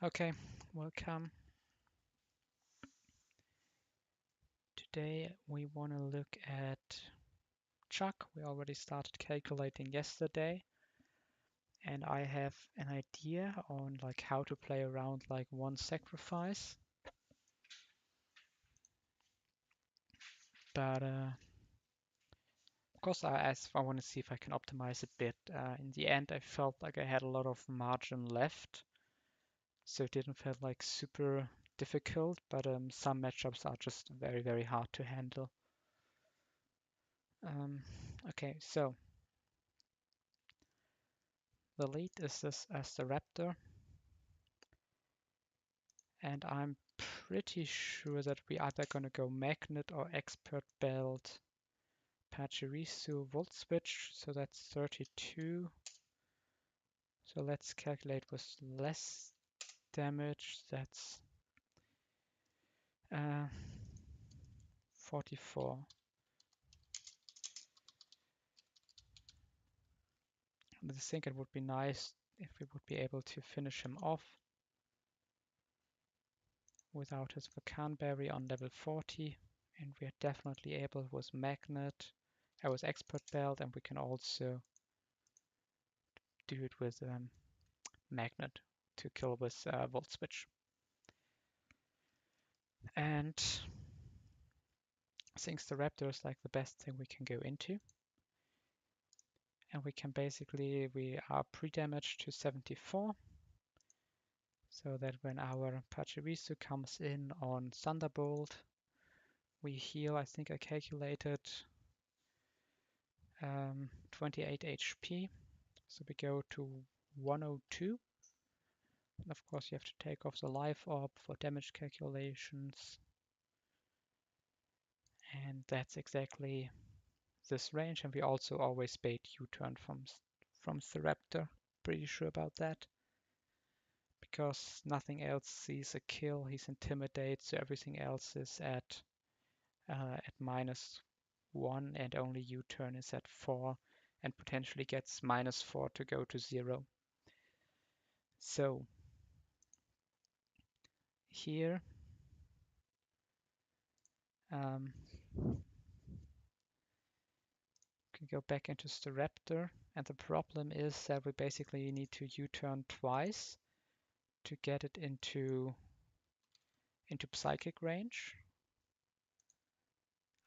Okay, welcome. Today we want to look at Chuck. We already started calculating yesterday, and I have an idea on like how to play around like one sacrifice. But of course, I want to see if I can optimize a bit. In the end, I felt like I had a lot of margin left, so it didn't feel like super difficult. But some matchups are just very, very hard to handle. Okay, so the lead is this as the Raptor, and I'm pretty sure that we either gonna go Magnet or Expert Belt Pachirisu Volt Switch, so that's 32. So let's calculate with less damage, that's 44. I think it would be nice if we would be able to finish him off without his Volcan Berry on level 40, and we are definitely able with Magnet, with Expert Belt, and we can also do it with Magnet to kill with Volt Switch. And since the Raptor is like the best thing we can go into, and we can basically, we are pre-damaged to 74, so that when our Pachirisu comes in on Thunderbolt, we heal, I think I calculated 28 HP, so we go to 102. And of course you have to take off the life orb for damage calculations, and that's exactly this range, and we also always bait U-turn from the Raptor. Pretty sure about that. Because nothing else sees a kill, he's intimidated, so everything else is at -1, and only U-turn is at 4, and potentially gets -4 to go to 0. So here um, can go back into the Raptor, and the problem is that we basically need to U-turn twice to get it into psychic range,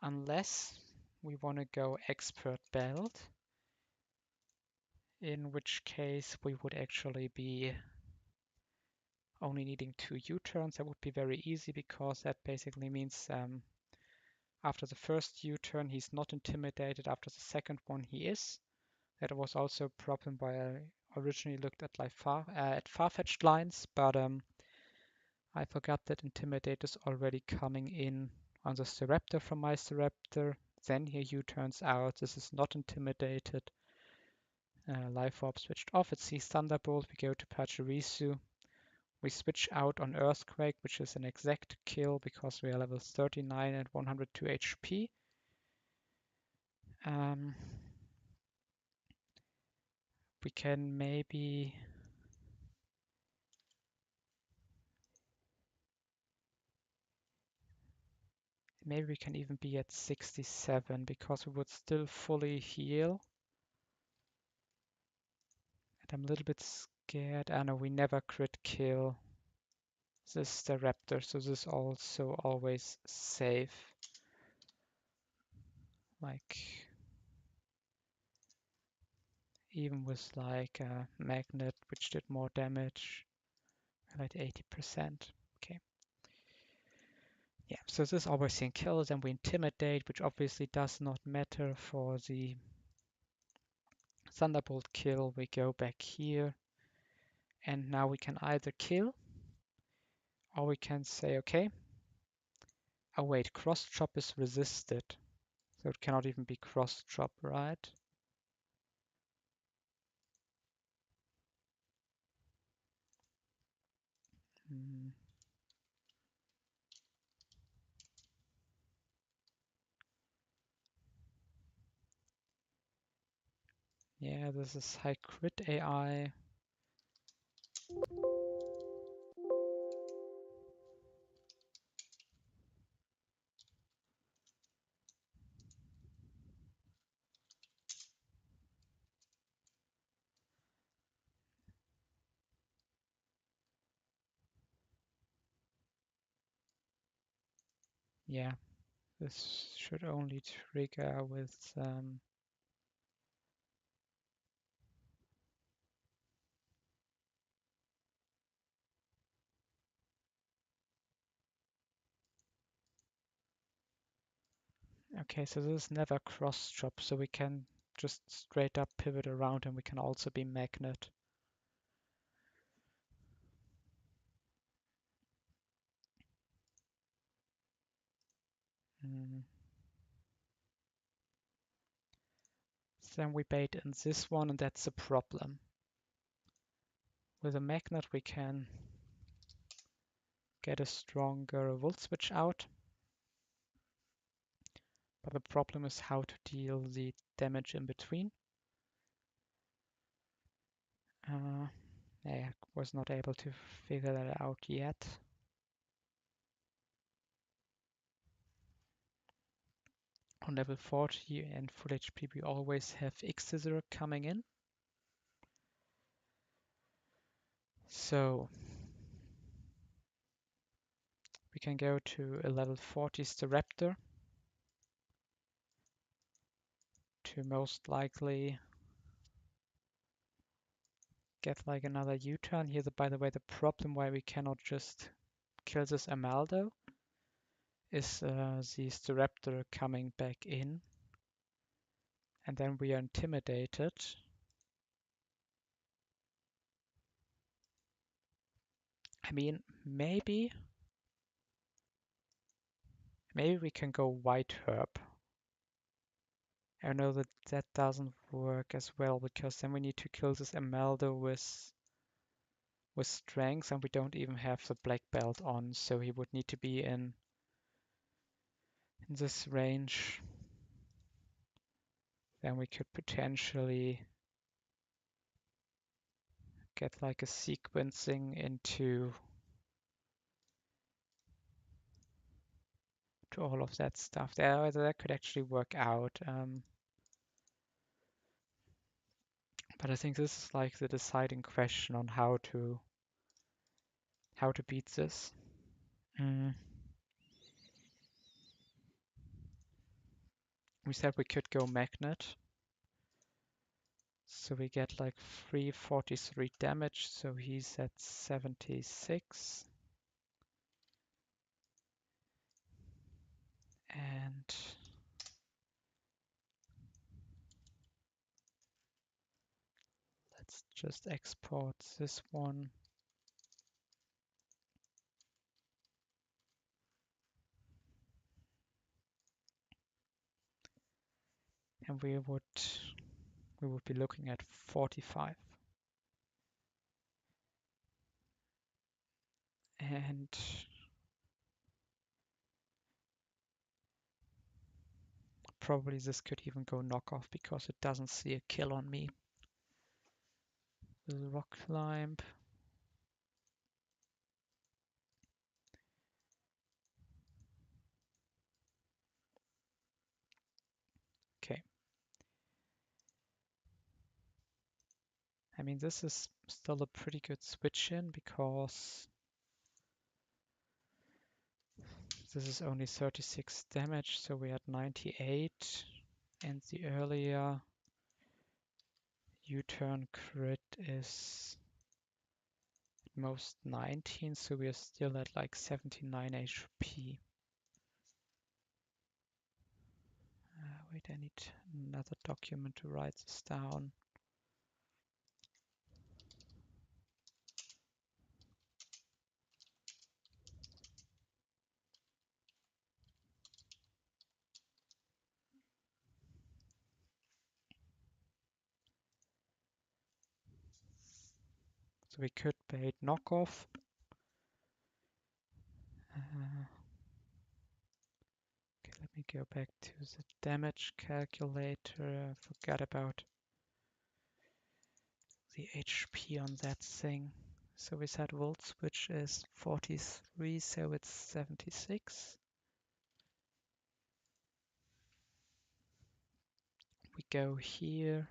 unless we want to go Expert Belt, in which case we would actually be only needing 2 U-turns. That would be very easy, because that basically means after the first U-turn he's not intimidated, after the second one he is. That was also a problem why I originally looked at like far-fetched lines, but I forgot that Intimidate is already coming in on the Staraptor from my Staraptor. Then here U-turns out, this is not intimidated. Life Orb switched off, it sees Thunderbolt, we go to Pachirisu. We switch out on Earthquake, which is an exact kill because we are level 39 and 102 HP. We can maybe we can even be at 67 because we would still fully heal. And I'm a little bit scared. I know we never crit kill this the Raptor, so this is also always safe. Like even with like a Magnet, which did more damage, like 80%. Okay. Yeah, so this is always seeing kills, and we intimidate, which obviously does not matter for the Thunderbolt kill. We go back here, and now we can either kill, or we can say, okay, oh wait, cross chop is resisted, so it cannot even be cross chop, right? Hmm. Yeah, this is high crit AI. Yeah, this should only trigger with okay, so this is never cross chop, so we can just straight up pivot around and we can also be magnet. Mm. Then we bait in this one, and that's a problem. With a magnet, we can get a stronger volt switch out, but the problem is how to deal the damage in between. I was not able to figure that out yet. On level 40 and full HP, we always have X scissor coming in. So we can go to a level 40 Staraptor to most likely get like another U-turn. Here, by the way, the problem why we cannot just kill this Amaldo is the Staraptor coming back in, and then we are intimidated. I mean, maybe we can go White Herb. I know that that doesn't work as well because then we need to kill this Amaldo with strength, and we don't even have the black belt on, so he would need to be in this range. Then we could potentially get like a sequencing into to all of that stuff. That could actually work out. But I think this is like the deciding question on how to beat this. Mm. We said we could go magnet. So we get like 343 damage, so he's at 76. And let's just export this one. And we would be looking at 45. And probably this could even go knockoff because it doesn't see a kill on me. The rock climb. Okay. I mean, this is still a pretty good switch in because this is only 36 damage, so we had 98. And the earlier U-turn crit is at most 19, so we are still at like 79 HP. Wait, I need another document to write this down. So we could bait knockoff. Okay, let me go back to the damage calculator. I forgot about the HP on that thing. So we said volt switch is 43, so it's 76. We go here.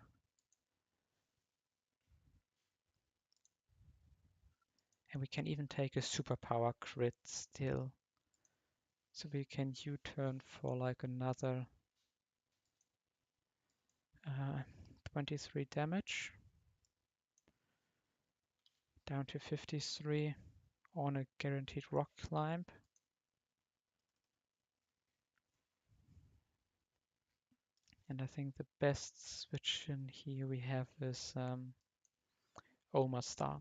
And we can even take a superpower crit still. So we can U-turn for like another 23 damage, down to 53 on a guaranteed rock climb. And I think the best switch in here we have is Oma Star.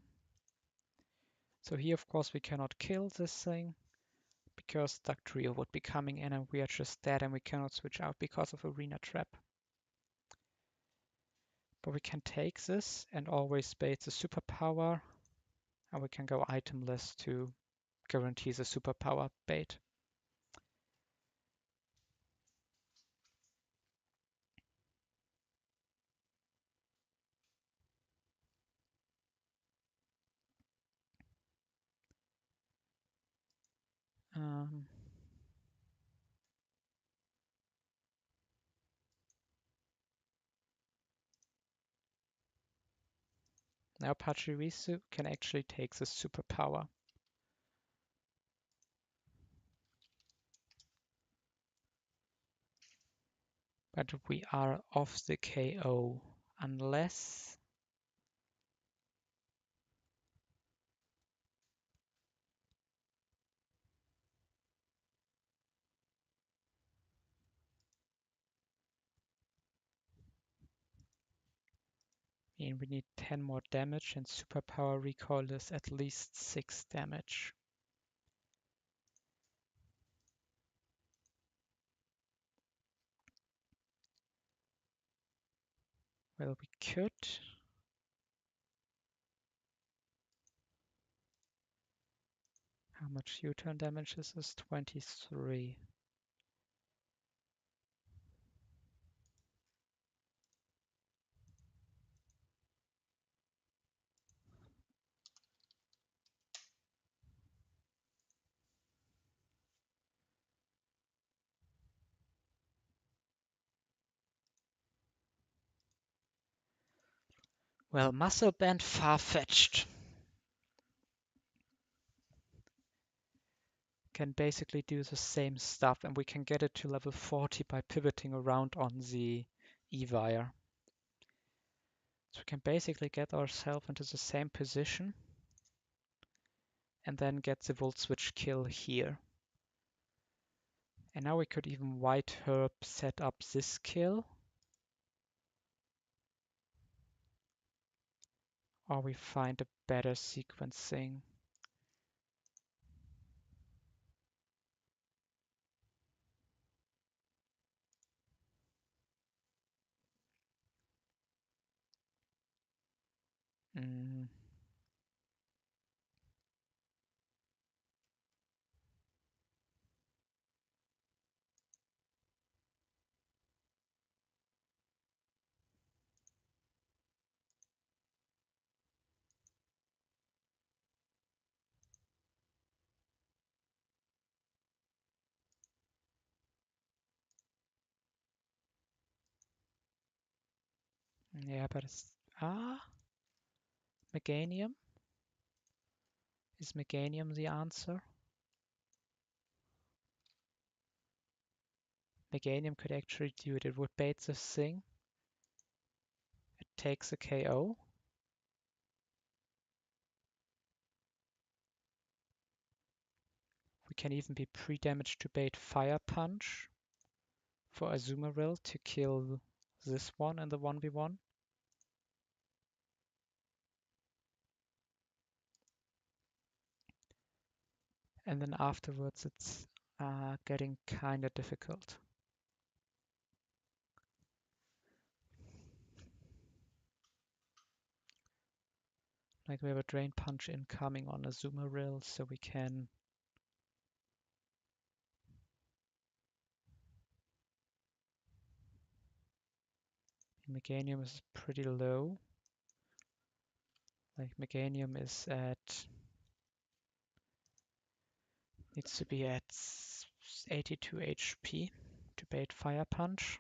So here, of course, we cannot kill this thing because Duck Trio would be coming in and we are just dead and we cannot switch out because of Arena Trap. But we can take this and always bait the superpower, and we can go itemless to guarantee the superpower bait. Now Pachirisu can actually take the superpower. But we are off the KO unless we need 10 more damage and superpower recoil is at least 6 damage. Well, we could. How much U-turn damage is this? 23. Well, Muscle Band far-fetched. Can basically do the same stuff, and we can get it to level 40 by pivoting around on the E-Wire. So we can basically get ourselves into the same position and then get the Volt Switch kill here. And now we could even White Herb set up this kill. Or we find a better sequencing. Yeah, but it's... Meganium? Is Meganium the answer? Meganium could actually do it. It would bait this thing. It takes a KO. We can even be pre-damaged to bait Fire Punch for Azumarill to kill this one in the 1v1. And then afterwards it's getting kinda difficult. Like we have a Drain Punch incoming on Azumarill, so we can Meganium is pretty low. Like Meganium is at needs to be at 82 HP to bait Fire Punch.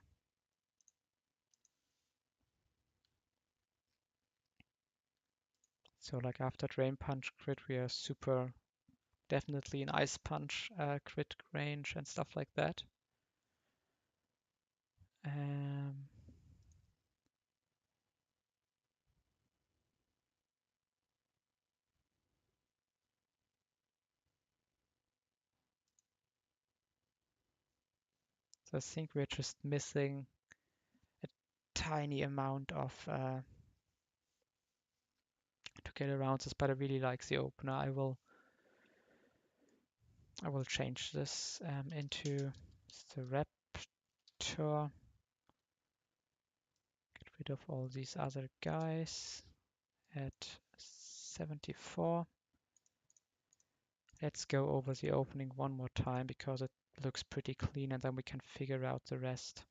So like after Drain Punch crit we are super definitely an Ice Punch crit range and stuff like that. So I think we're just missing a tiny amount of to get around this, but I really like the opener. I will change this into the Raptor. Get rid of all these other guys at 74. Let's go over the opening one more time because it looks pretty clean, and then we can figure out the rest.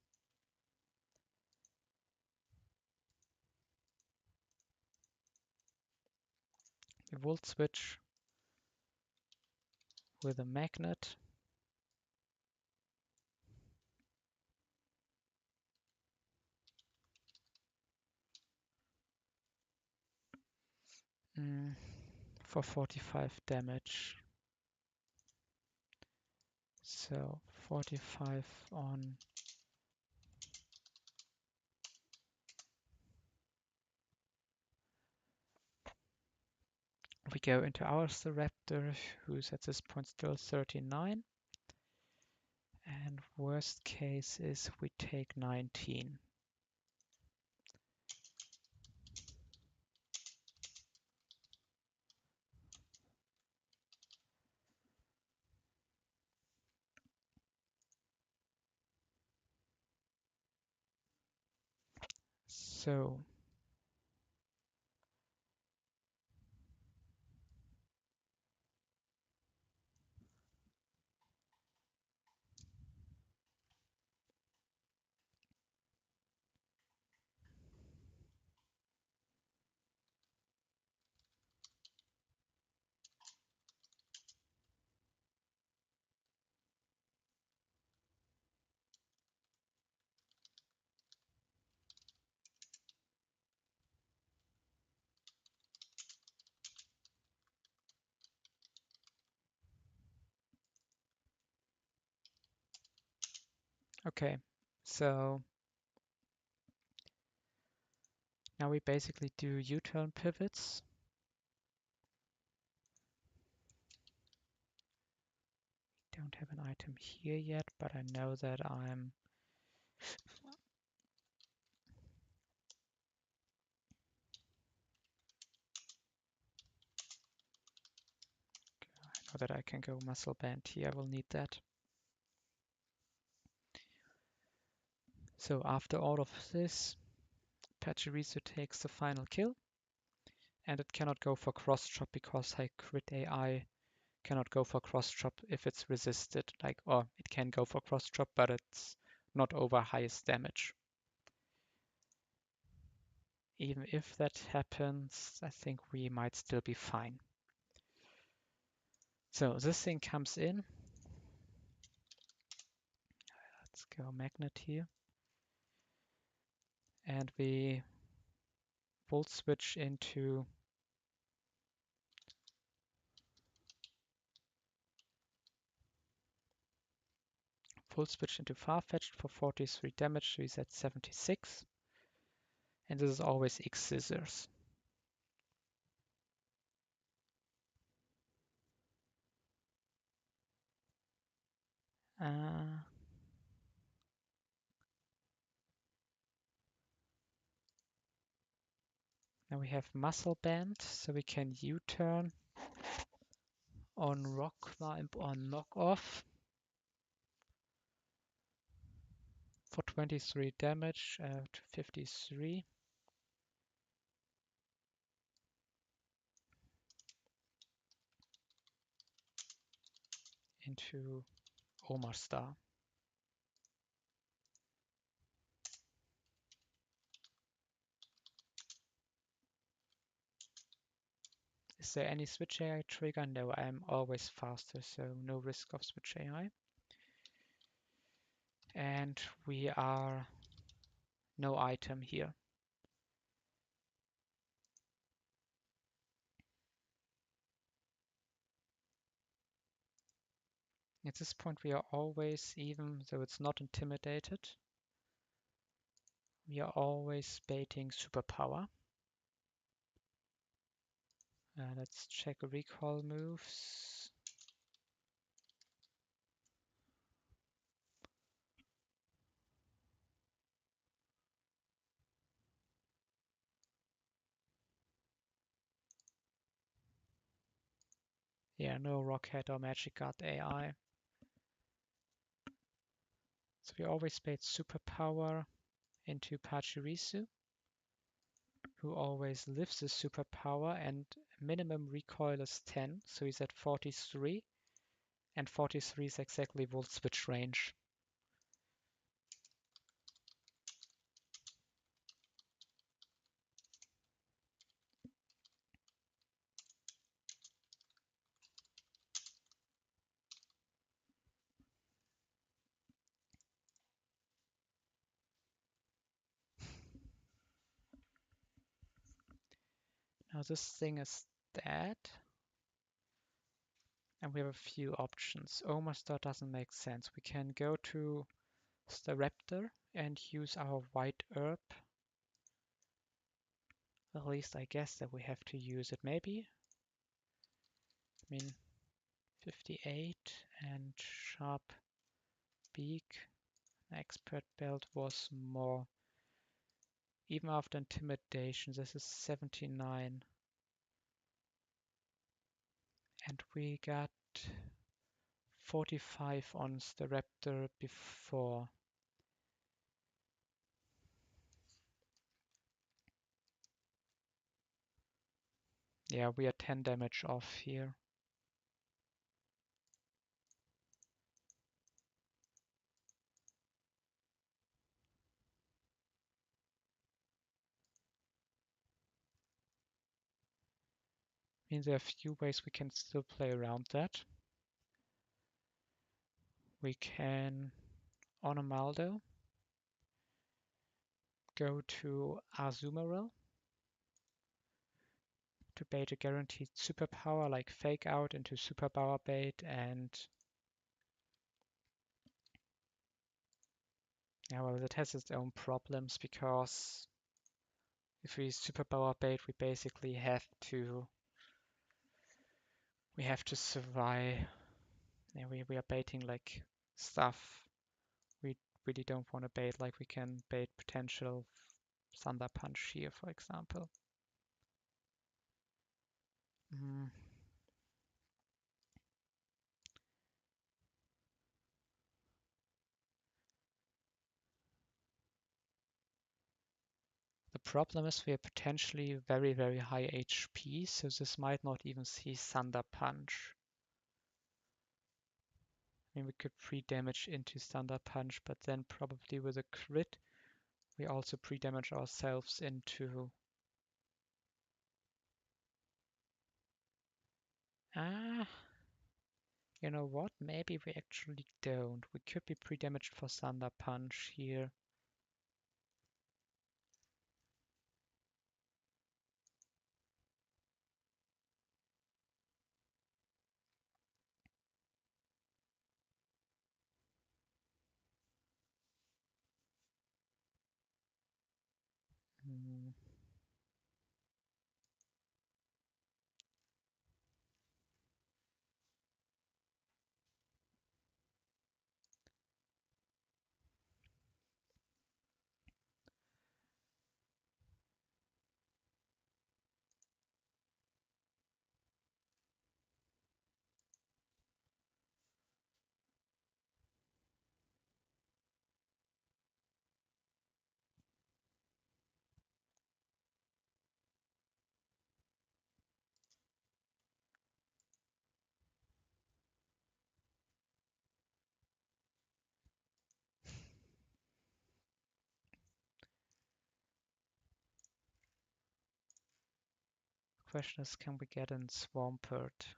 The volt switch with a magnet. For 45 damage. So 45 on we go into our Raptor, who's at this point still 39. And worst case is we take 19. So okay, so now we basically do U-turn pivots. Don't have an item here yet, but I know that I know that I can go muscle band here. I will need that. So after all of this, Pachirisu takes the final kill, and it cannot go for cross chop because Crit AI cannot go for cross chop if it's resisted. Or it can go for cross chop, but it's not over highest damage. Even if that happens, I think we might still be fine. So this thing comes in. Let's go magnet here. And we volt switch into Farfetch'd for 43 damage, so he's at 76. And this is always X scissors. Now we have muscle band, so we can U-turn on rock climb or knock off for 23 damage to 53. Into Omar Star. Is there any switch AI trigger? No, I'm always faster, so no risk of switch AI. And we are no item here. At this point we are always, even though it's not intimidated, we are always baiting superpower. Let's check recall moves. Yeah, no Rockhead or Magic Guard AI. So we always bait superpower into Pachirisu, who always lives his superpower, and minimum recoil is 10, so he's at 43, and 43 is exactly Volt Switch range. Now this thing is dead, and we have a few options. Omastar doesn't make sense. We can go to Staraptor and use our white herb. At least I guess that we have to use it, maybe. I mean, 58 and sharp beak. Expert belt was more. Even after intimidation, this is 79. And we got 45 on the Raptor before. Yeah, we are 10 damage off here. I mean, there are a few ways we can still play around that. We can, on Amaldo, go to Azumarill to bait a guaranteed superpower like Fake Out into superpower bait, and yeah, well, that has its own problems because if we superpower bait, we basically have to survive. Yeah, we are baiting like stuff we really don't want to bait, like we can bait potential Thunder Punch here, for example. The problem is we are potentially very, very high HP, so this might not even see Thunder Punch. I mean, we could pre-damage into Thunder Punch, but then probably with a crit, we also pre-damage ourselves into... You know what? Maybe we actually don't. We could be pre-damaged for Thunder Punch here. Hmm. Question is, can we get in Swampert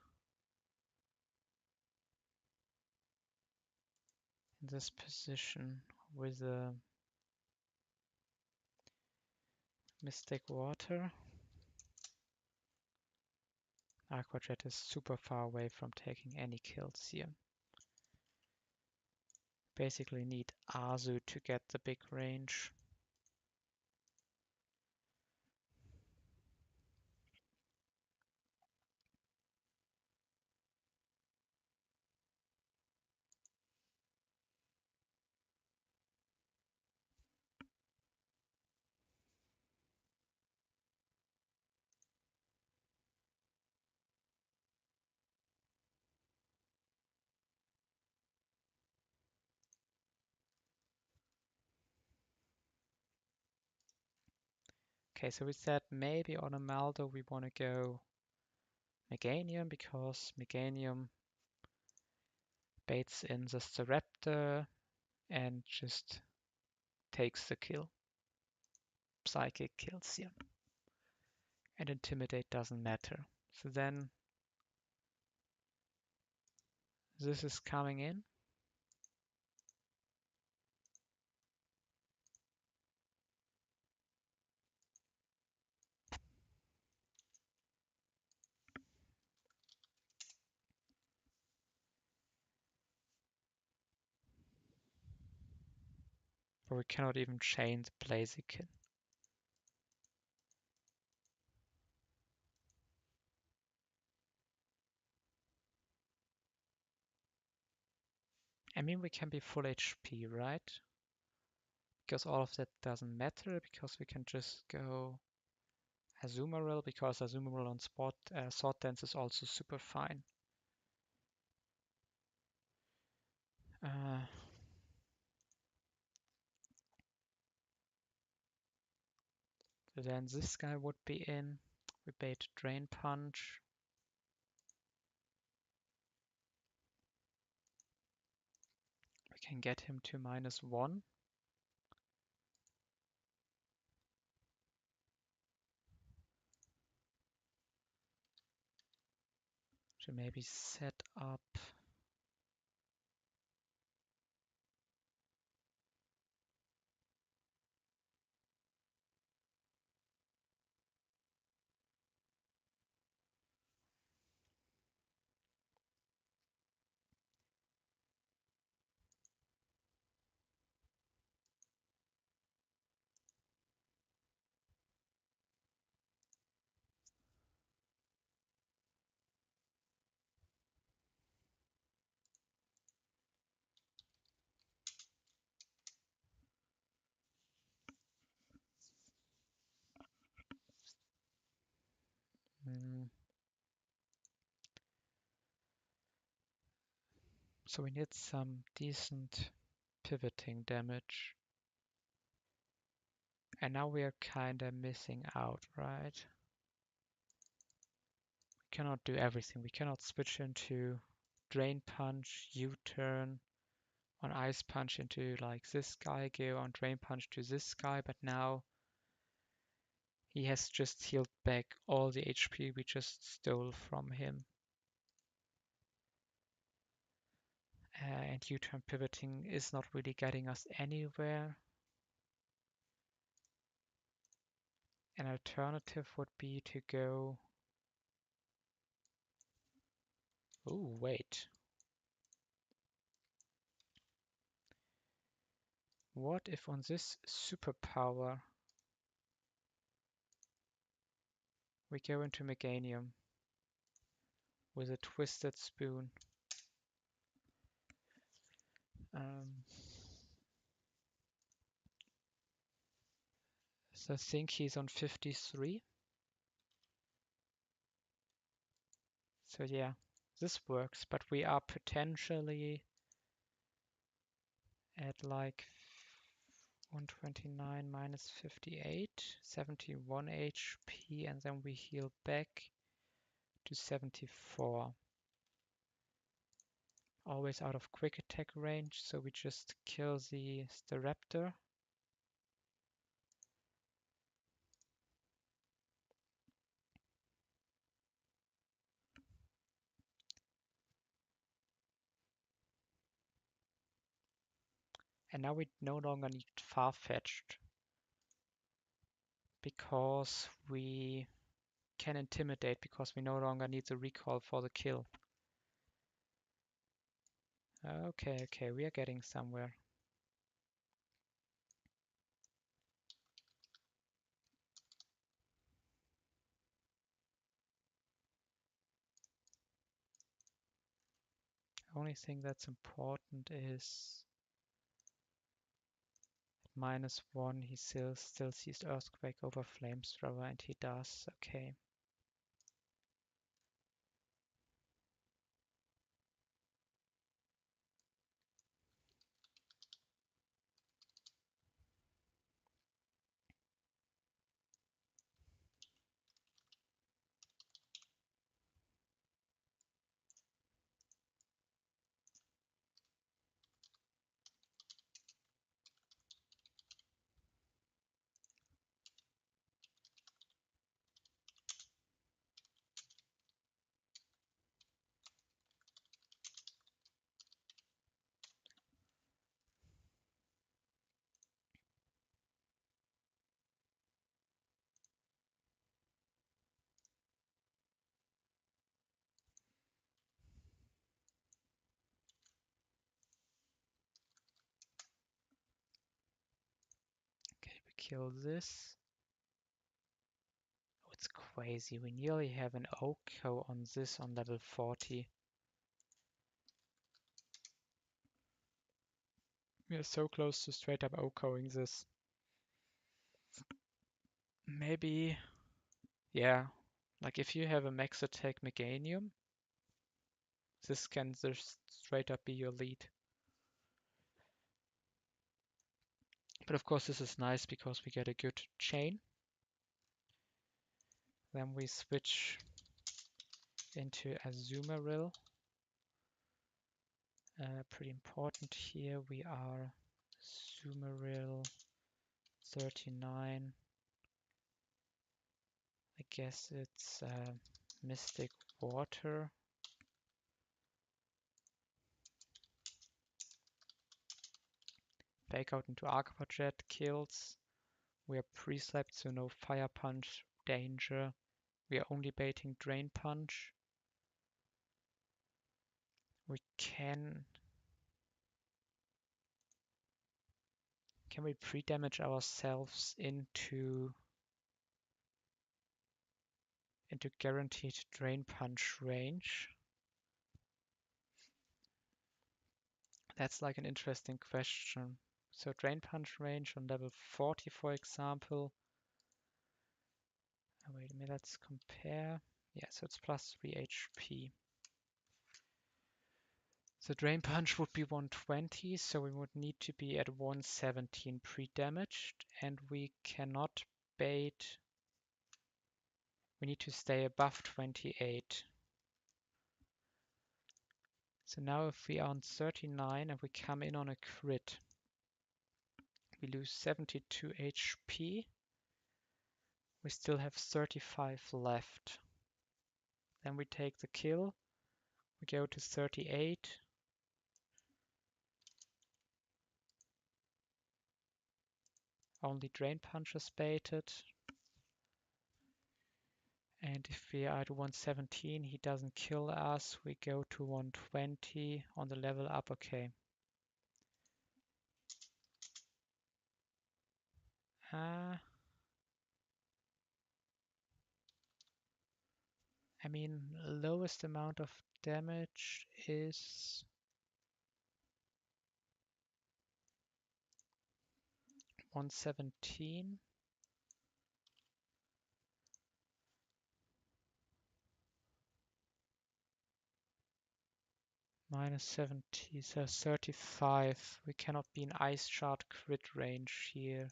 in this position with a Mystic Water? Aqua Jet is super far away from taking any kills here. basically need Azu to get the big range. Okay, so we said maybe on Amaldo we want to go Meganium because Meganium baits in the Staraptor and just takes the kill. Psychic kills you. And Intimidate doesn't matter. So then this is coming in. But we cannot even chain the Blaziken. I mean, we can be full HP, right? Because all of that doesn't matter, because we can just go Azumarill, because Azumarill on spot Sword Dance is also super fine. So then this guy would be in. We bait Drain Punch. We can get him to -1. To maybe set up so we need some decent pivoting damage. And now we are kinda missing out, right? We cannot do everything. We cannot switch into Drain Punch, U-turn, on Ice Punch into like this guy, go on Drain Punch to this guy, but now he has just healed back all the HP we just stole from him. And U-turn pivoting is not really getting us anywhere. An alternative would be to go... Oh, wait. What if on this superpower we go into Meganium with a Twisted Spoon? So I think he's on 53. So yeah, this works, but we are potentially at like 129 minus 58, 71 HP, and then we heal back to 74. Always out of quick attack range, so we just kill the Staraptor. And now we no longer need Farfetch'd because we can intimidate, because we no longer need the recall for the kill. Okay, we are getting somewhere. Only thing that's important is at -1 he still sees Earthquake over Flamethrower, and he does. Okay. Okay, we kill this. Oh, it's crazy. We nearly have an Oko on this on level 40. We are so close to straight up Okoing this. Maybe, yeah. Like if you have a max attack Meganium, this can just straight up be your lead. But of course this is nice because we get a good chain. Then we switch into Azumarill. Pretty important here. We are Azumarill 39. I guess it's Mystic Water. Fake out into Aqua Jet kills. We are pre-slept, so no Fire Punch danger. We are only baiting Drain Punch. We can we pre-damage ourselves into guaranteed Drain Punch range? That's like an interesting question. So Drain Punch range on level 40, for example. Oh, wait a minute, let's compare. Yeah, so it's plus 3 HP. So Drain Punch would be 120, so we would need to be at 117 pre-damaged, and we cannot bait. We need to stay above 28. So now if we are on 39 and we come in on a crit, we lose 72 HP. We still have 35 left. Then we take the kill. We go to 38. Only Drain Punch is baited. And if we are at 117, he doesn't kill us. We go to 120 on the level up. Okay. I mean, lowest amount of damage is 117. Minus 70, so 35. We cannot be in Ice Shard crit range here.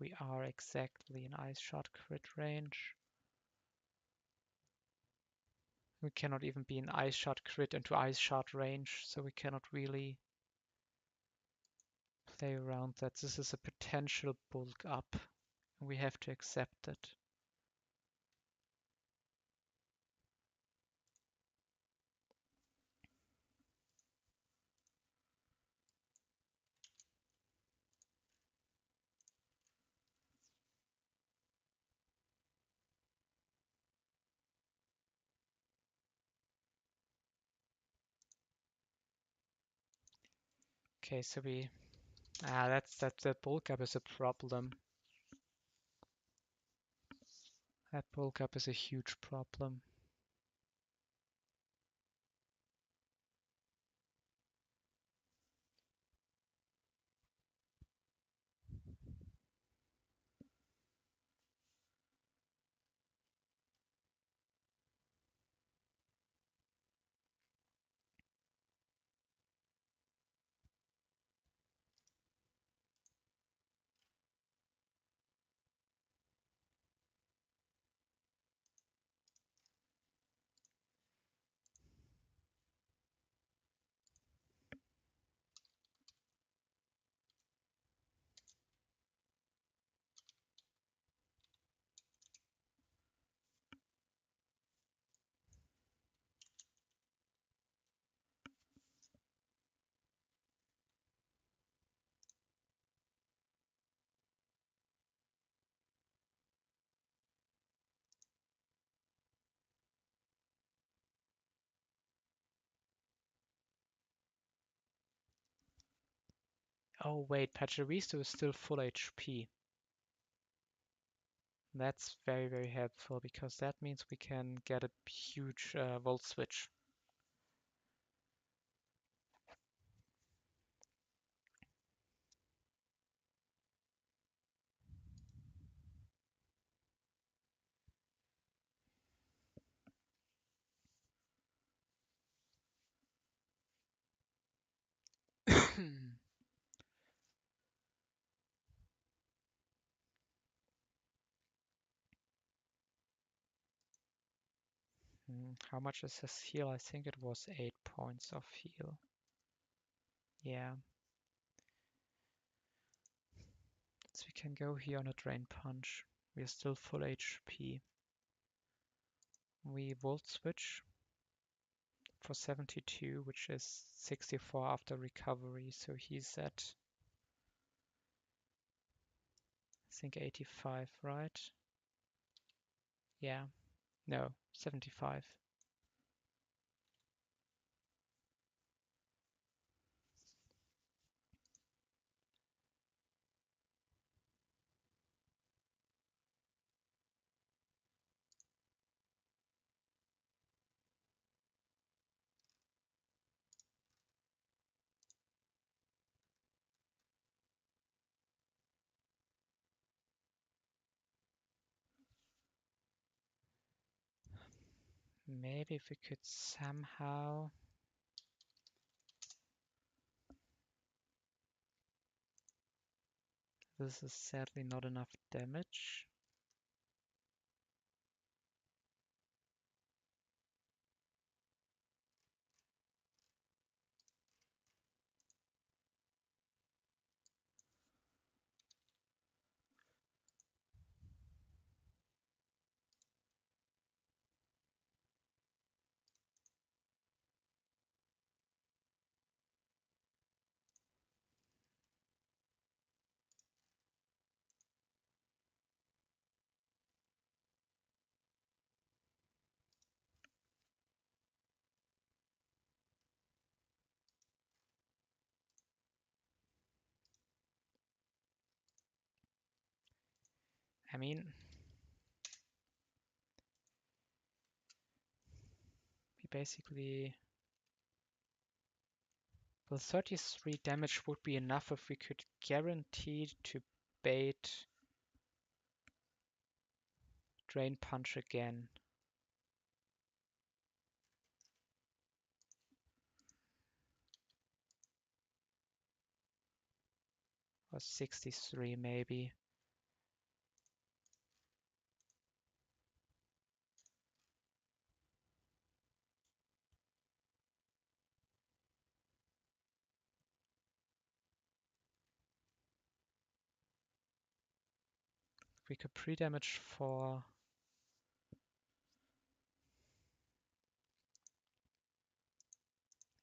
We are exactly in Ice Shard crit range. We cannot even be in Ice Shard crit into Ice Shard range, so we cannot really play around that. This is a potential bulk up, and we have to accept it. Okay, so we that bulk up is a problem. That bulk up is a huge problem. Oh wait, Pachirisu is still full HP. That's very, very helpful because that means we can get a huge volt switch. How much is his heal? I think it was 8 points of heal. Yeah. So we can go here on a Drain Punch. We're still full HP. We Volt Switch for 72, which is 64 after recovery. So he's at, I think, 85, right? Yeah. No, 75. Maybe if we could somehow... This is sadly not enough damage. I mean, we basically... The 33 damage would be enough if we could guarantee to bait Drain Punch again. Or 63 maybe. We could pre-damage for...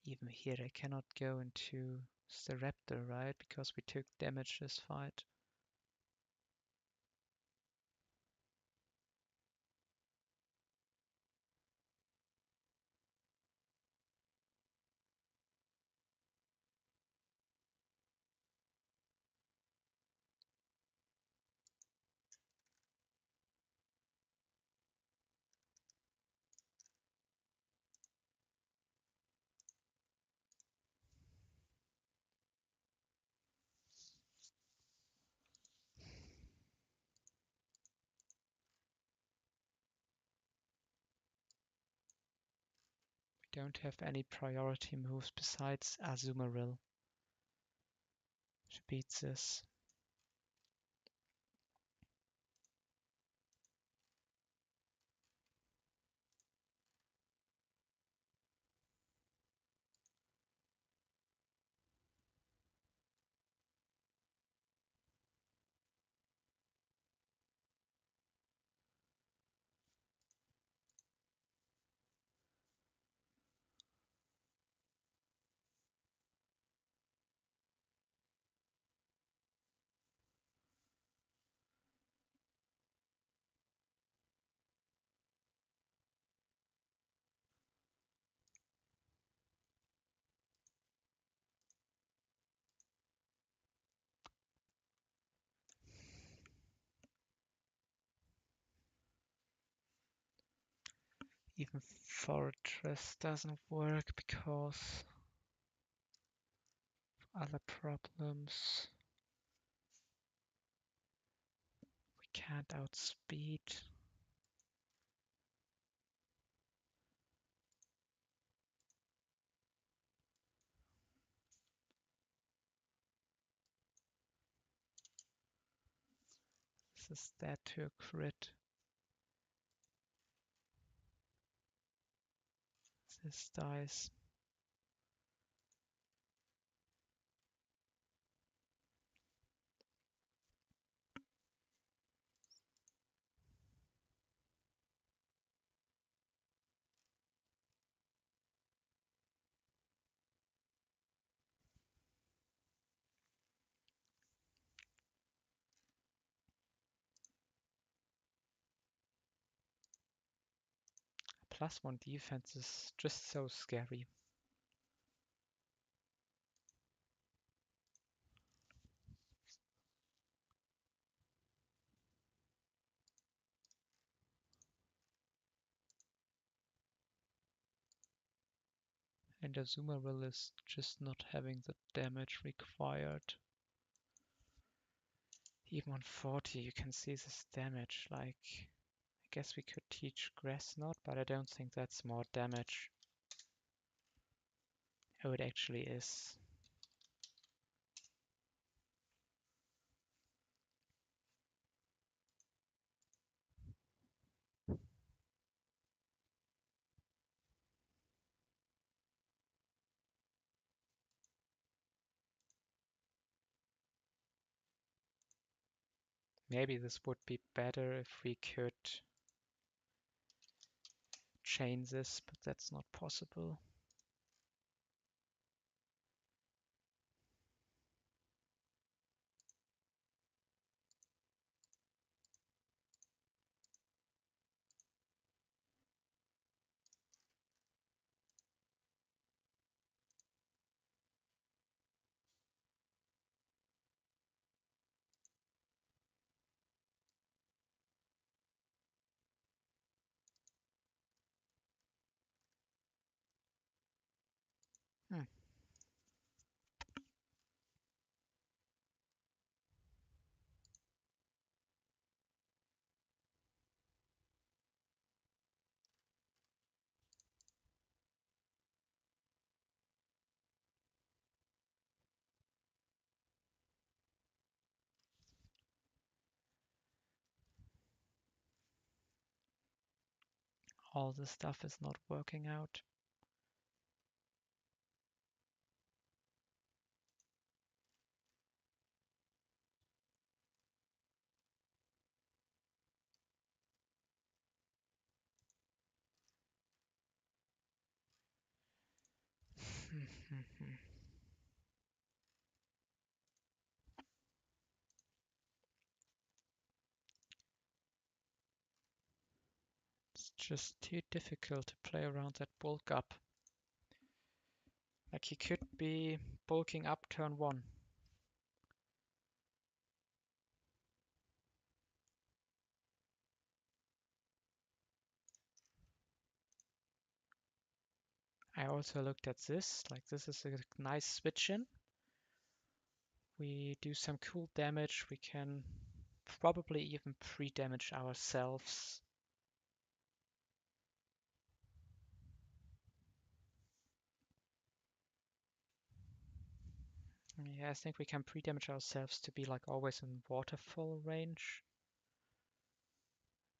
Even here I cannot go into Staraptor, right? Because we took damage this fight. don't have any priority moves besides Azumarill to beat this. Even Fortress doesn't work because of other problems. We can't outspeed. This is dead to a crit. This dies. +1 defense is just so scary. And Azumarill is just not having the damage required. Even on 40 you can see this damage, like, I guess we could teach Grass Knot, but I don't think that's more damage. Oh, it actually is. Maybe this would be better if we could chain this, but that's not possible. Hmm. All this stuff is not working out. It's just too difficult to play around that bulk up. Like, he could be bulking up turn 1. I also looked at this, like, this is a nice switch in. We do some cool damage, we can probably even pre-damage ourselves. Yeah, I think we can pre-damage ourselves to be like always in waterfall range.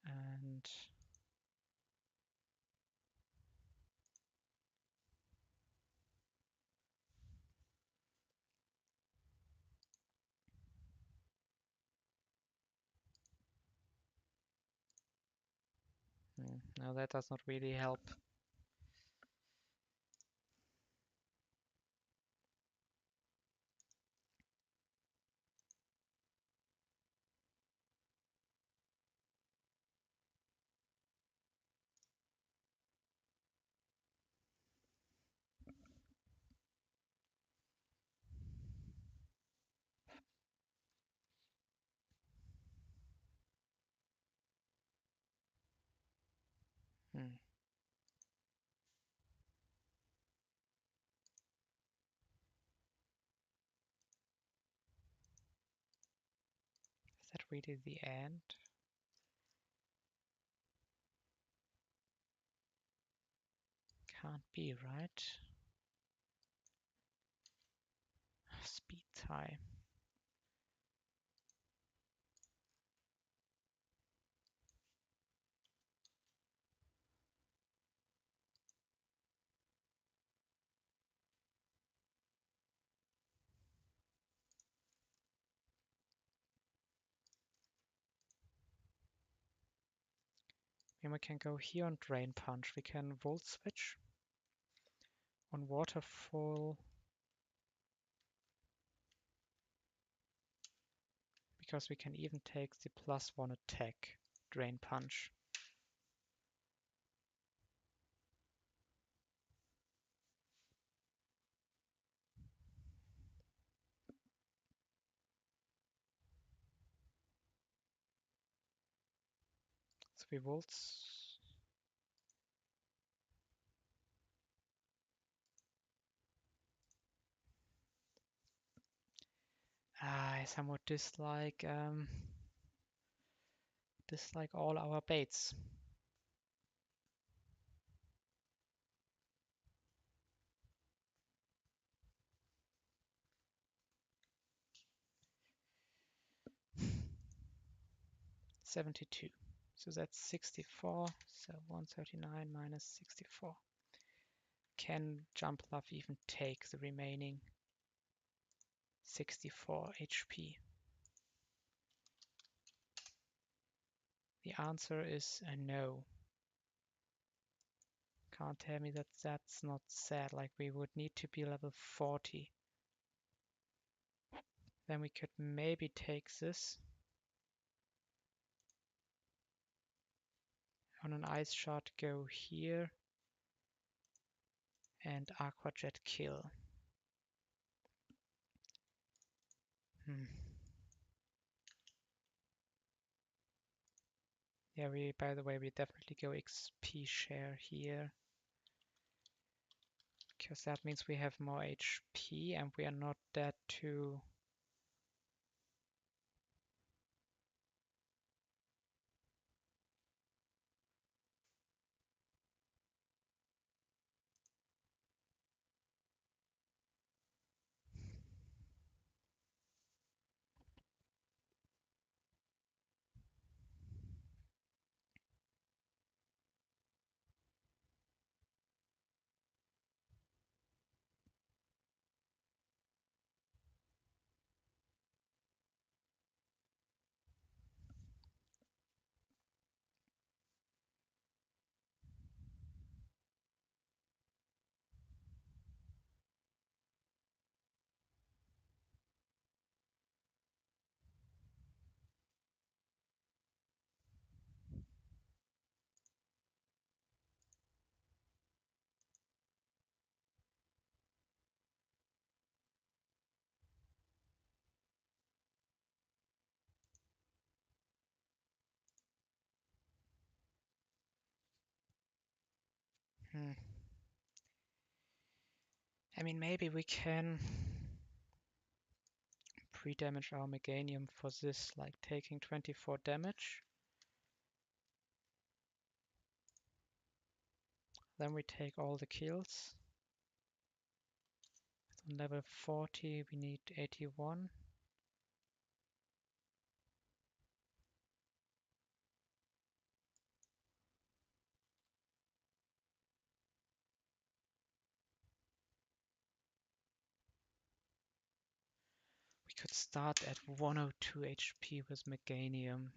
And no, that does not really help. Hmm. Is that really the end? Can't be, right? Speed tie. And we can go here on Drain Punch. We can Volt Switch on Waterfall because we can even take the +1 attack Drain Punch. So we Volts. I somewhat dislike all our baits. $72. So that's 64. So 139 minus 64. Can Jump Love even take the remaining 64 HP? The answer is a no. Can't tell me that that's not sad. Like we would need to be level 40. Then we could maybe take this on an Ice Shot, go here, and Aqua Jet kill. Yeah, by the way, we definitely go XP share here. Because that means we have more HP and we are not dead to... Hmm. I mean, maybe we can pre-damage our Meganium for this, like taking 24 damage. Then we take all the kills. On level 40 we need 81. We could start at 102 HP with Meganium.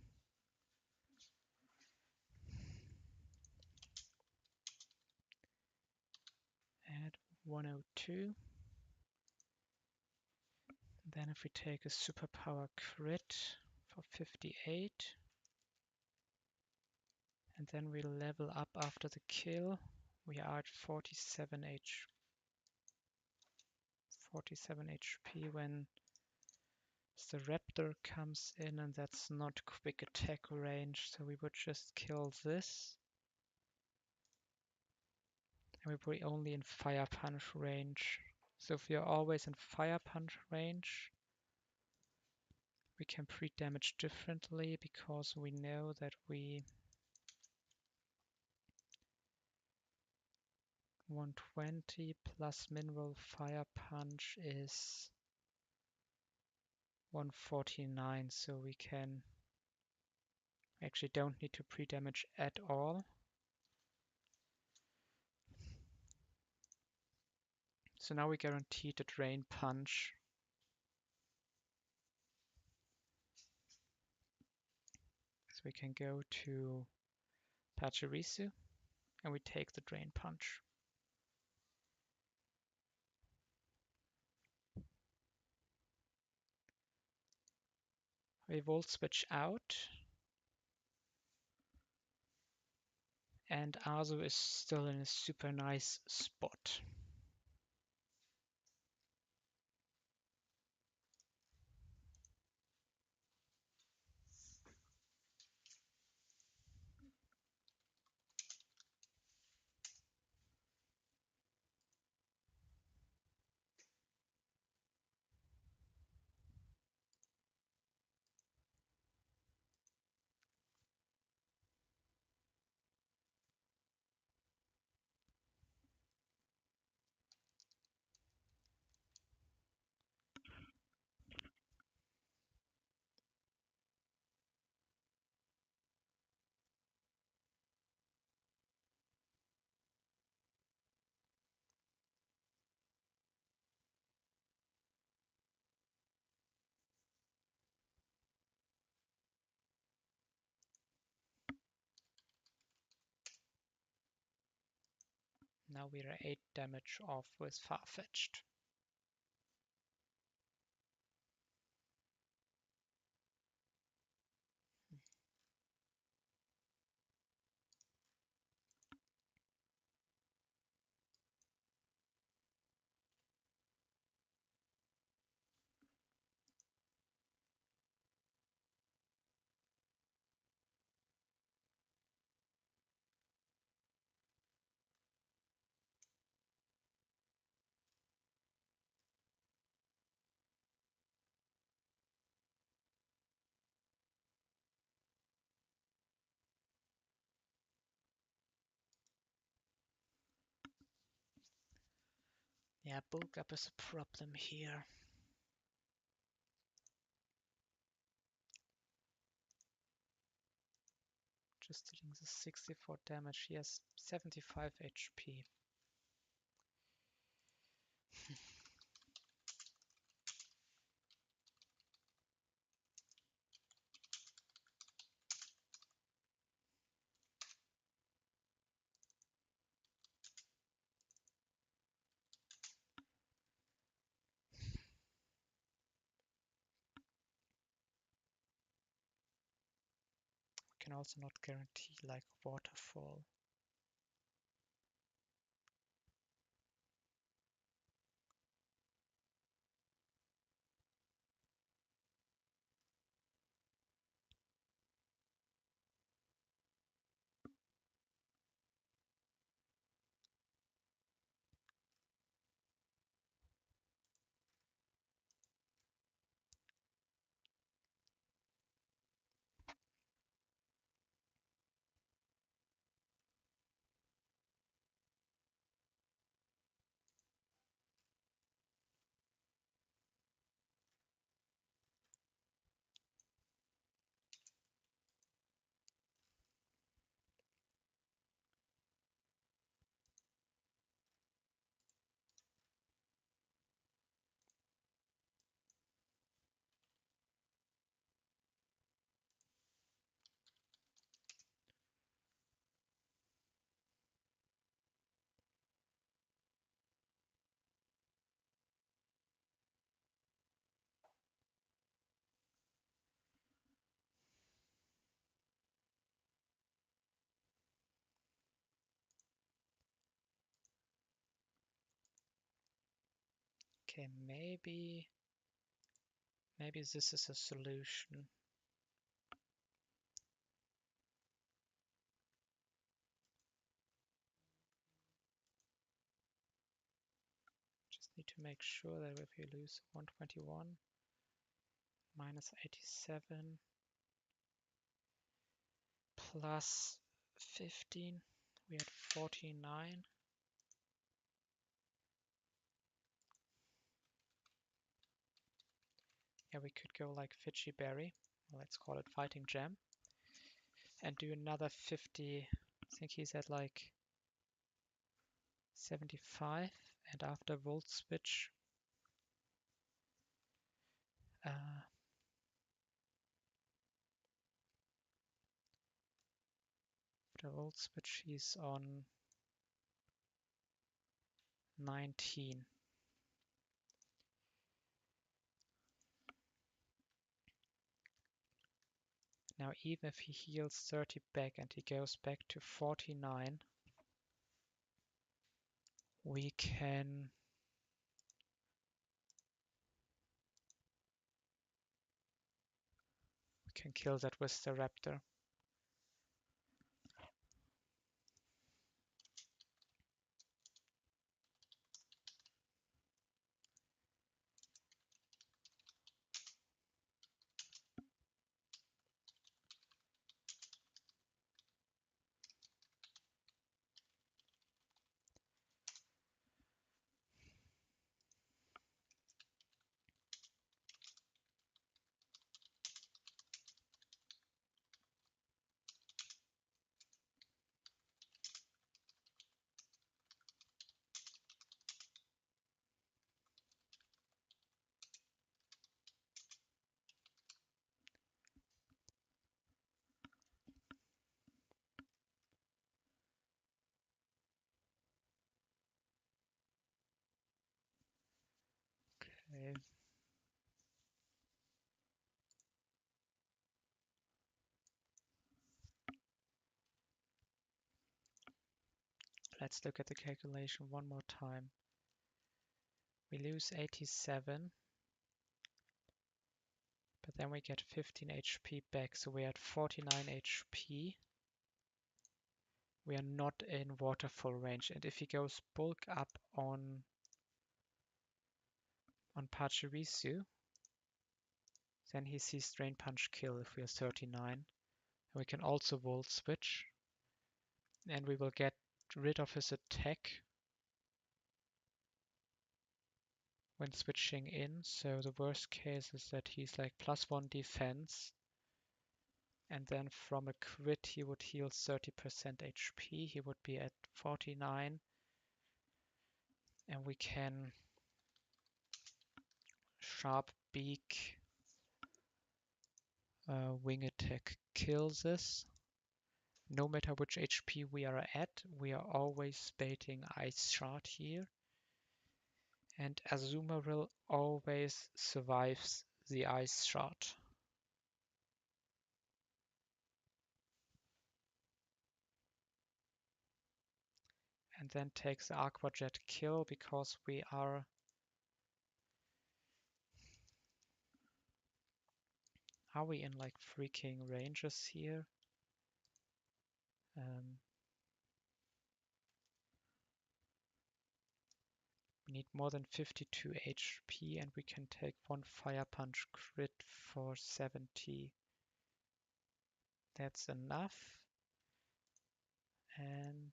Add 102. Then if we take a superpower crit for 58, and then we level up after the kill, we are at 47 HP when the raptor comes in, and that's not quick attack range, so we would just kill this. And we're only in fire punch range. So if we are always in fire punch range, we can pre-damage differently because we know that we 120 plus mineral fire punch is 149, so we can actually don't need to pre-damage at all. So now we guarantee the drain punch. So we can go to Pachirisu and we take the drain punch. We volt switch out, and Azu is still in a super nice spot. Now we are 8 damage off with Farfetch'd. Yeah, bulk up is a problem here. Just dealing the 64 damage. He has 75 HP. We can also not guarantee like waterfall. Okay, maybe this is a solution. Just need to make sure that if we lose 121 minus 87 plus 15, we had 49. Yeah, we could go like Fidgy Berry, let's call it Fighting Jam, and do another 50. I think he's at like 75, and after Volt Switch, he's on 19. Now even if he heals 30 back and he goes back to 49, we can kill that with the Raptor. Okay. Let's look at the calculation one more time. We lose 87, but then we get 15 HP back, so we're at 49 HP. We are not in waterfall range, and if he goes bulk up on Pachirisu, then he sees Drain Punch kill if we are 39. And we can also Volt Switch, and we will get rid of his attack when switching in. So the worst case is that he's like +1 defense, and then from a crit he would heal 30% HP. He would be at 49, and we can Sharp Beak Wing Attack kill this. No matter which HP we are at, we are always baiting Ice Shard here. And Azumarill always survives the Ice Shard. And then takes the Aqua Jet kill because we are we in like freaking ranges here? We need more than 52 HP and we can take one Fire Punch crit for 70. That's enough. And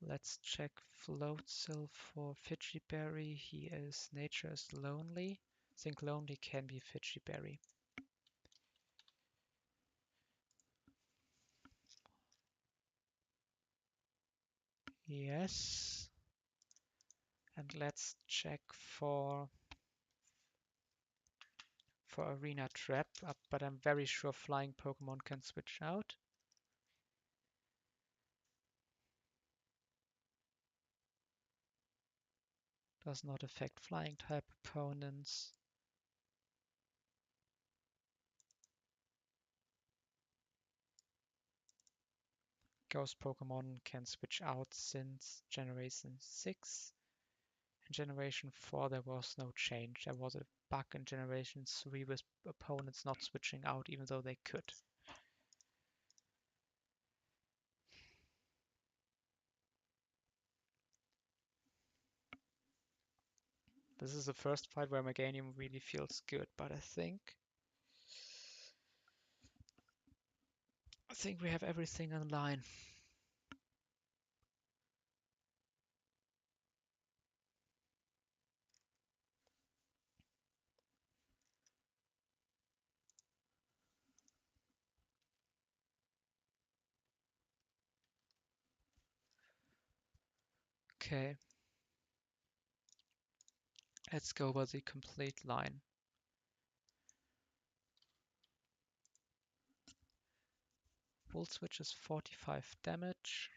let's check Floatzel for Fidgy Berry. He is Nature is Lonely. I think Lonely can be Fidgy Berry. Yes. And let's check for Arena Trap, but I'm very sure flying Pokemon can switch out. Does not affect flying type opponents. Ghost Pokemon can switch out since Generation 6. In Generation 4 there was no change. There was a bug in Generation 3 with opponents not switching out even though they could. This is the first fight where Meganium really feels good, but I think we have everything in line. Okay. Let's go over the complete line. Volt Switch is 45 damage.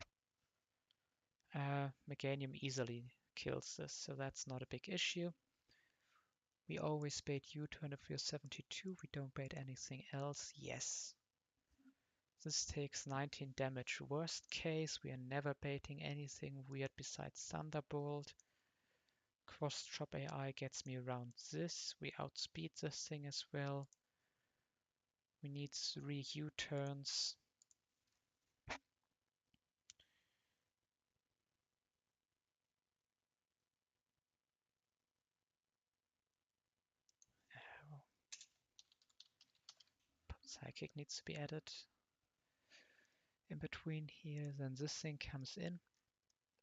Meganium easily kills this, so that's not a big issue. We always bait U-turn if we're 72. We don't bait anything else. Yes. This takes 19 damage. Worst case, we are never baiting anything weird besides Thunderbolt. Cross Chop AI gets me around this. We outspeed this thing as well. We need 3 U-turns. Psychic needs to be added in between here. Then this thing comes in.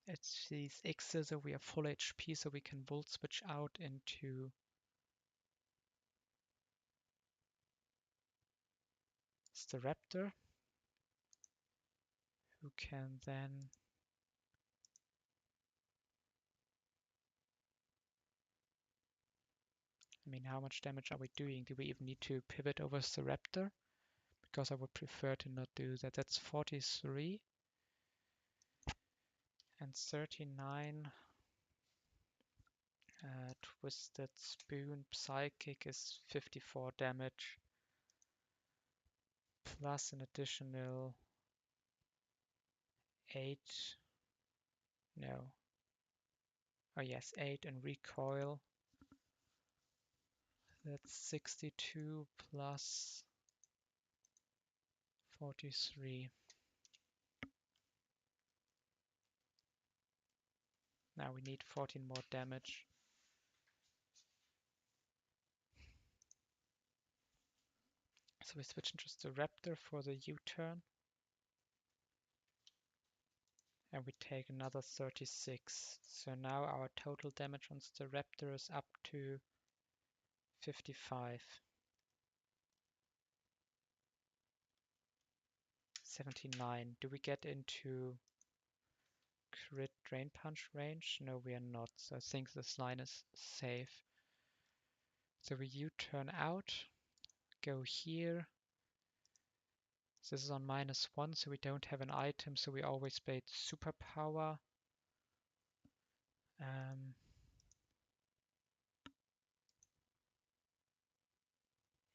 It sees X-Scissor. We are full HP, so we can Volt Switch out into Staraptor, who can then how much damage are we doing? Do we even need to pivot over Staraptor? Because I would prefer to not do that. That's 43 and 39. Twisted Spoon Psychic is 54 damage. Plus an additional 8. No. Oh yes, 8 and recoil. That's 62 plus 43. Now we need 14 more damage. So we switch into the Raptor for the U-turn. And we take another 36. So now our total damage on the Raptor is up to 55. 79. Do we get into crit Drain Punch range? No, we are not. So I think this line is safe. So we U-turn out, go here. This is on -1, so we don't have an item, so we always bait Superpower.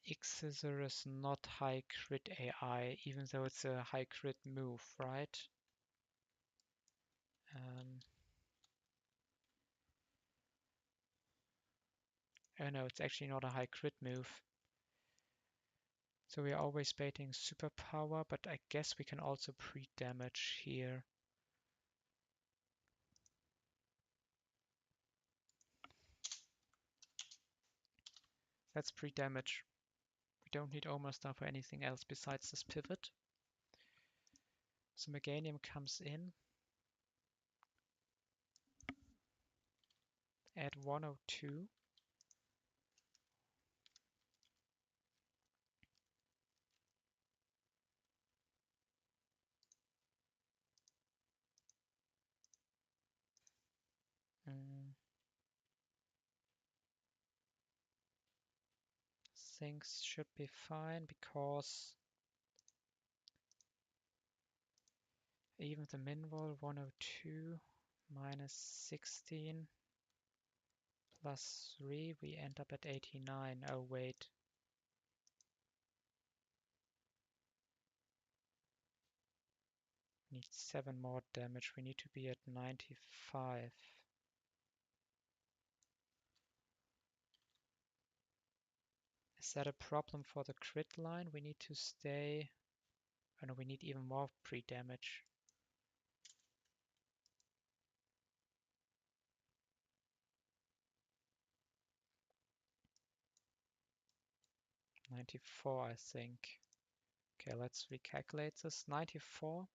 X-Scissor is not high crit AI, even though it's a high crit move, right? Oh no, it's actually not a high crit move. So we are always baiting Superpower, but I guess we can also pre-damage here. That's pre-damage. We don't need Omastar for anything else besides this pivot. So Meganium comes in. Add 102. Things should be fine because even the min roll 102 minus 16 plus 3, we end up at 89. Oh wait. need 7 more damage. We need to be at 95. Is that a problem for the crit line? We need to stay... Oh no, we need even more pre-damage. $94, I think. Okay, let's recalculate this. 94.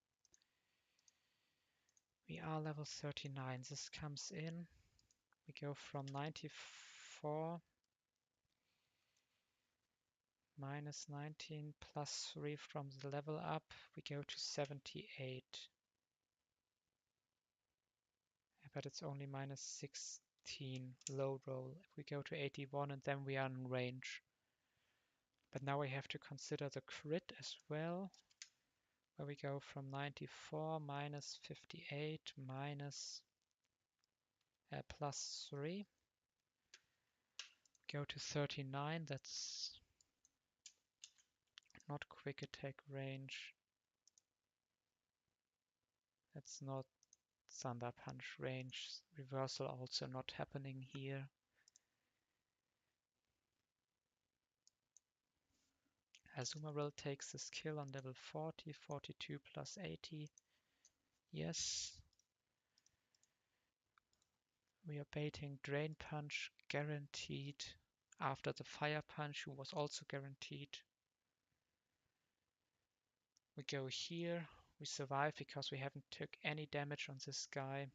We are level 39. This comes in. We go from 94 minus 19 plus 3 from the level up. We go to 78. But it's only minus 16 low roll. If we go to 81 and then we are in range. But now we have to consider the crit as well, where we go from 94 minus 58 minus plus 3. Go to 39, that's not quick attack range. That's not Thunder Punch range. Reversal also not happening here. Azumarill takes this kill on level 40, 42 plus 80. Yes. We are baiting Drain Punch, guaranteed. After the Fire Punch, who was also guaranteed. We go here. We survive because we haven't took any damage on this guy.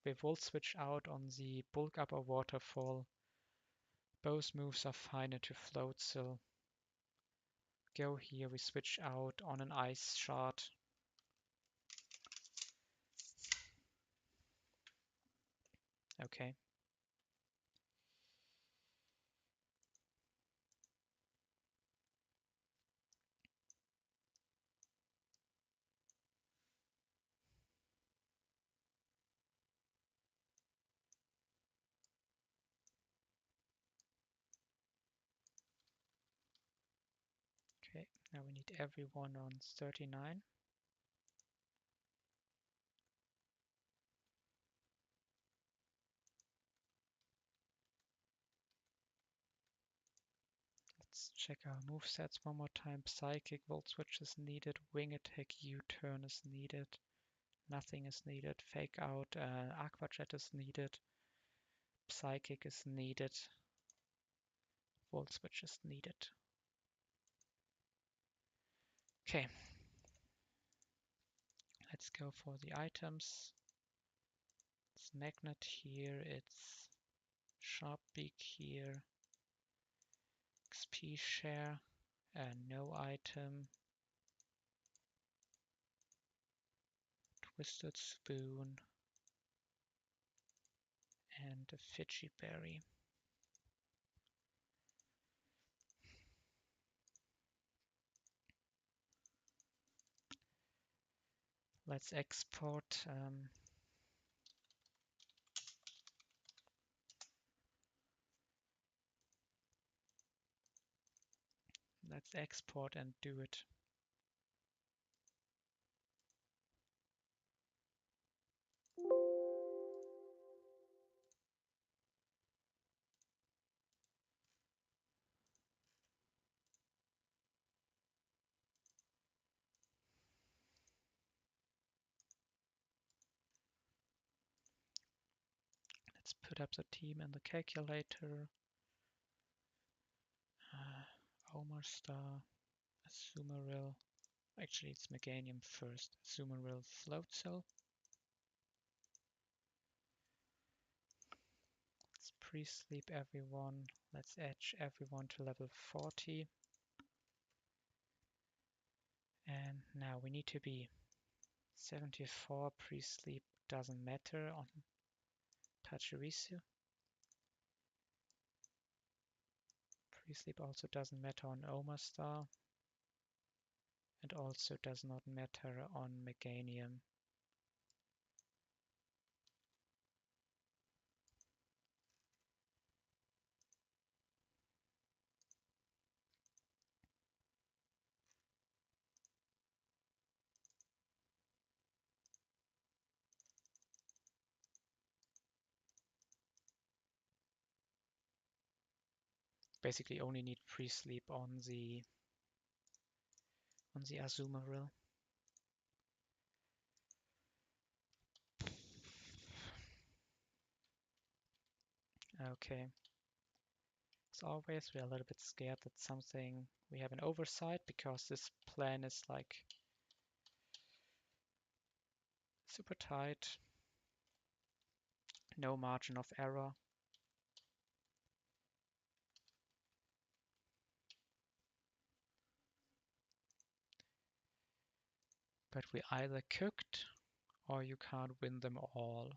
We will switch out on the Bulk Up or Waterfall. Both moves are fine into Float still. Go here, we switch out on an Ice Shard. Okay. Okay, now we need everyone on 39. Let's check our movesets one more time. Psychic, Volt Switch is needed. Wing Attack, U-Turn is needed. Nothing is needed. Fake Out, Aqua Jet is needed. Psychic is needed. Volt Switch is needed. Okay. Let's go for the items. It's Magnet here, it's Sharp Beak here. XP Share, no item. Twisted Spoon. And a Fidgy Berry. Let's export and do it. Let's put up the team in the calculator. Omarstar, Azumarill. Actually, it's Meganium first. Azumarill, Float Cell. Let's pre-sleep everyone. Let's edge everyone to level 40. And now we need to be 74. Pre-sleep doesn't matter on Pachirisu. Pre-sleep also doesn't matter on Omarstar. And also does not matter on Meganium. basically only need pre-sleep on the Azuma rill. Okay. As always, we're a little bit scared that we have an oversight, because this plan is like super tight, no margin of error. But we either cooked or you can't win them all.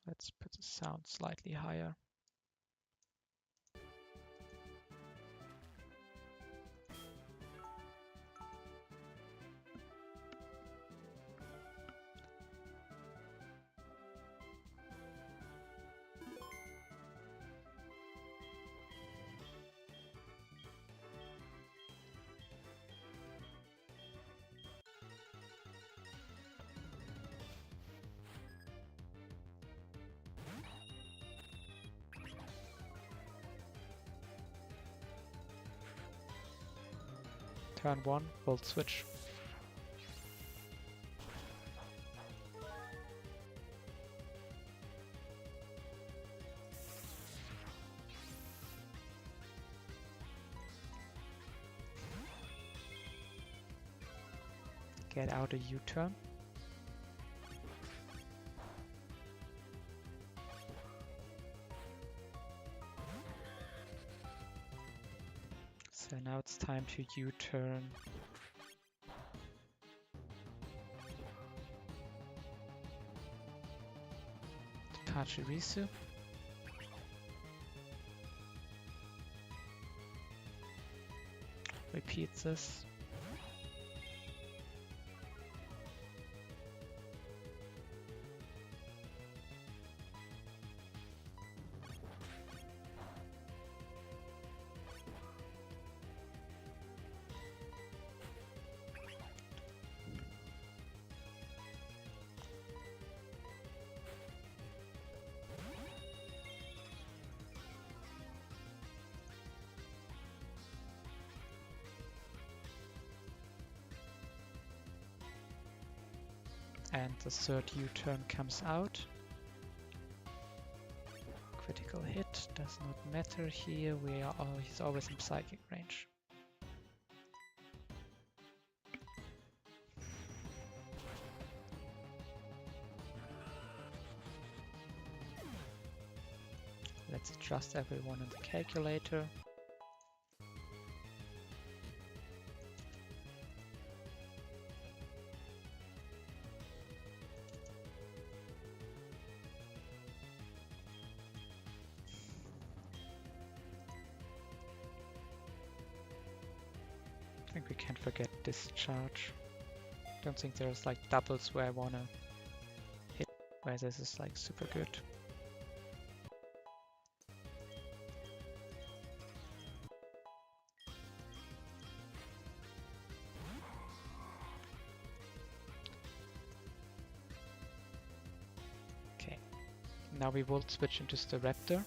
Let's put the sound slightly higher. Turn 1, Volt Switch. Get out a U-turn. So now it's time to U-turn. Pachirisu. Repeat this. And the third U-turn comes out. Critical hit does not matter here. He's always in psychic range. Let's adjust everyone in the calculator. I think we can't forget discharge. Don't think there's like doubles where I wanna hit, where this is like super good. Okay, now we will switch into the Raptor.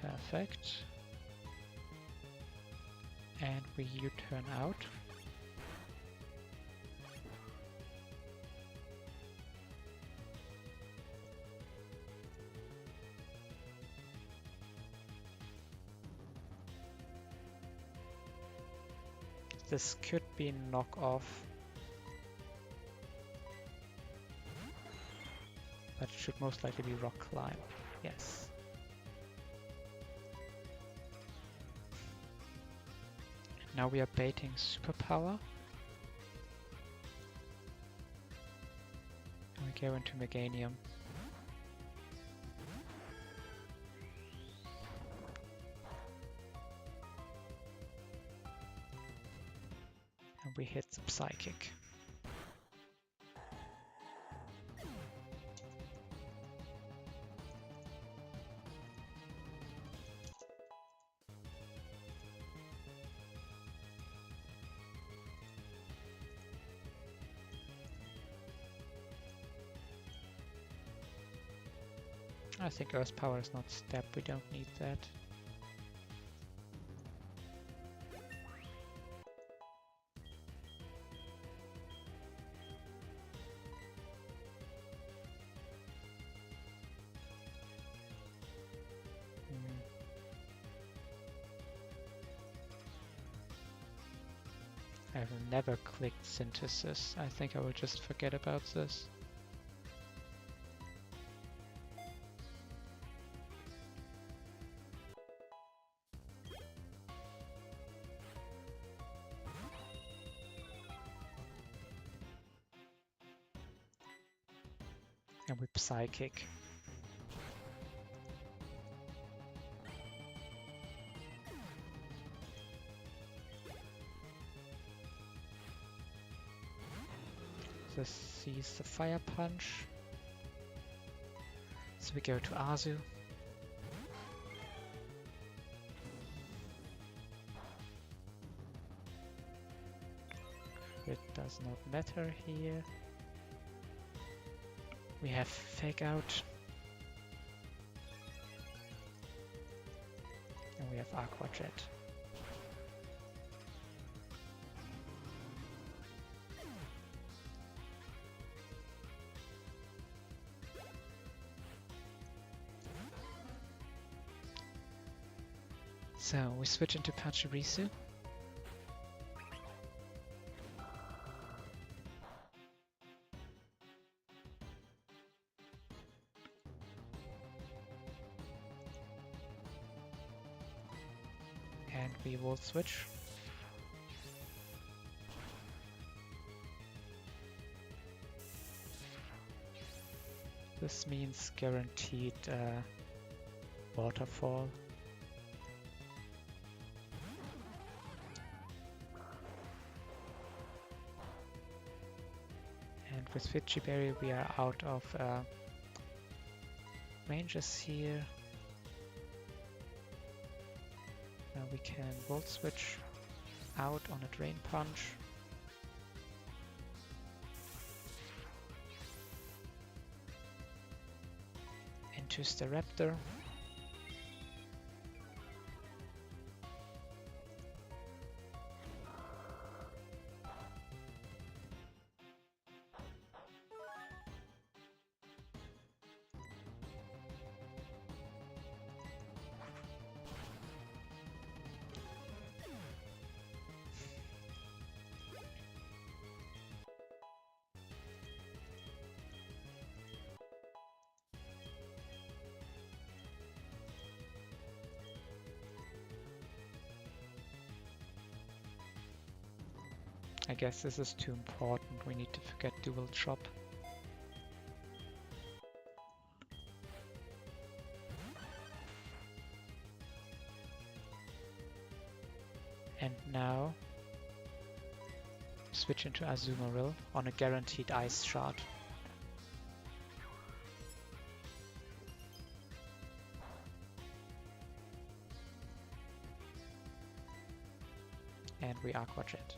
Perfect. And we U-turn out. This could be knock off, but it should most likely be rock climb. Yes. Now we are baiting superpower. And we go into Meganium. And we hit the psychic. I think Earth Power is not step, we don't need that. I've never clicked synthesis. I think I will just forget about this. And we Psychic. This sees the Fire Punch. So we go to Azu. It does not matter here. We have Fake Out. And we have Aqua Jet. So we switch into Pachirisu. And we will switch. This means guaranteed waterfall. And with Fidgy Berry we are out of ranges here. Now we can Volt Switch out on a Drain Punch. Into Staraptor. I guess this is too important, we need to forget Dual Chop. And now switch into Azumarill on a guaranteed Ice Shard. And we Aqua Jet.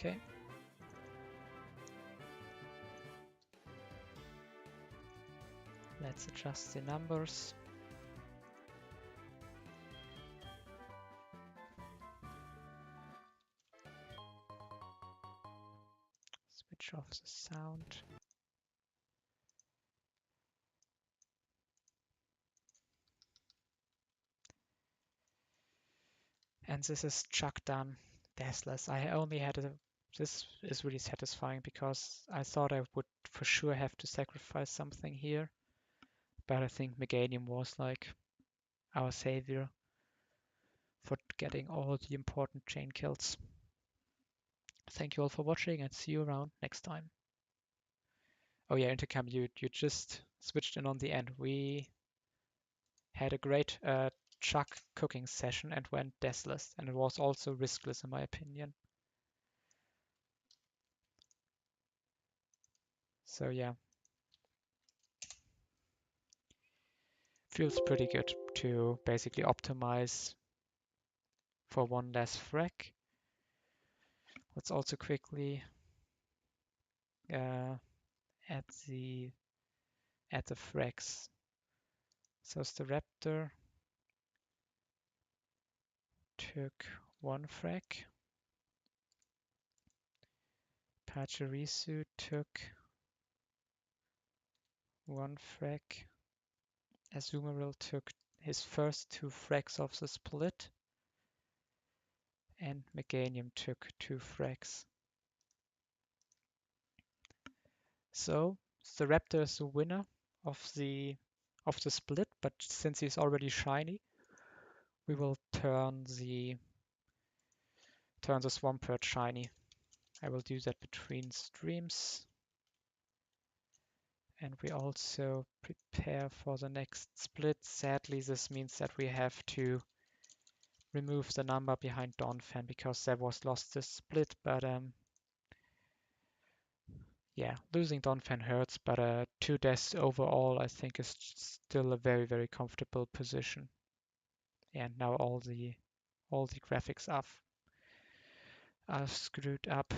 Okay. Let's adjust the numbers. Switch off the sound. And this is Chuck done. Deathless. I only had a... This is really satisfying because I thought I would for sure have to sacrifice something here. But I think Meganium was like our savior for getting all the important chain kills. Thank you all for watching and see you around next time. Oh yeah, Intercam, you just switched in on the end. We had a great Chuck cooking session and went deathless, and it was also riskless in my opinion. So yeah, feels pretty good to basically optimize for one less frag. Let's also quickly add the frags. So the Raptor took one frag. Pachirisu took one frag. Azumarill took his first 2 frags of the split. And Meganium took 2 frags. So the Raptor is the winner of the split, but since he's already shiny, we will turn the Swampert shiny. I will do that between streams. And we also prepare for the next split. Sadly, this means that we have to remove the number behind Donphan because there was lost this split, but yeah, losing Donphan hurts, but 2 deaths overall I think is still a very, very comfortable position. And now all the graphics are screwed up.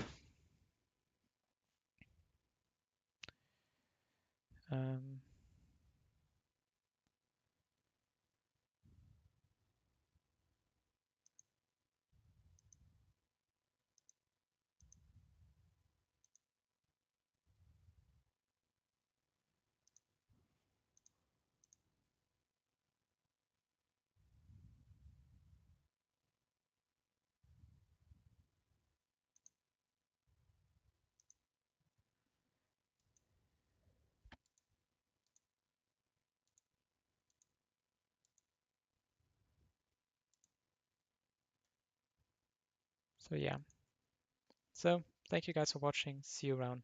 So yeah. So thank you guys for watching. See you around.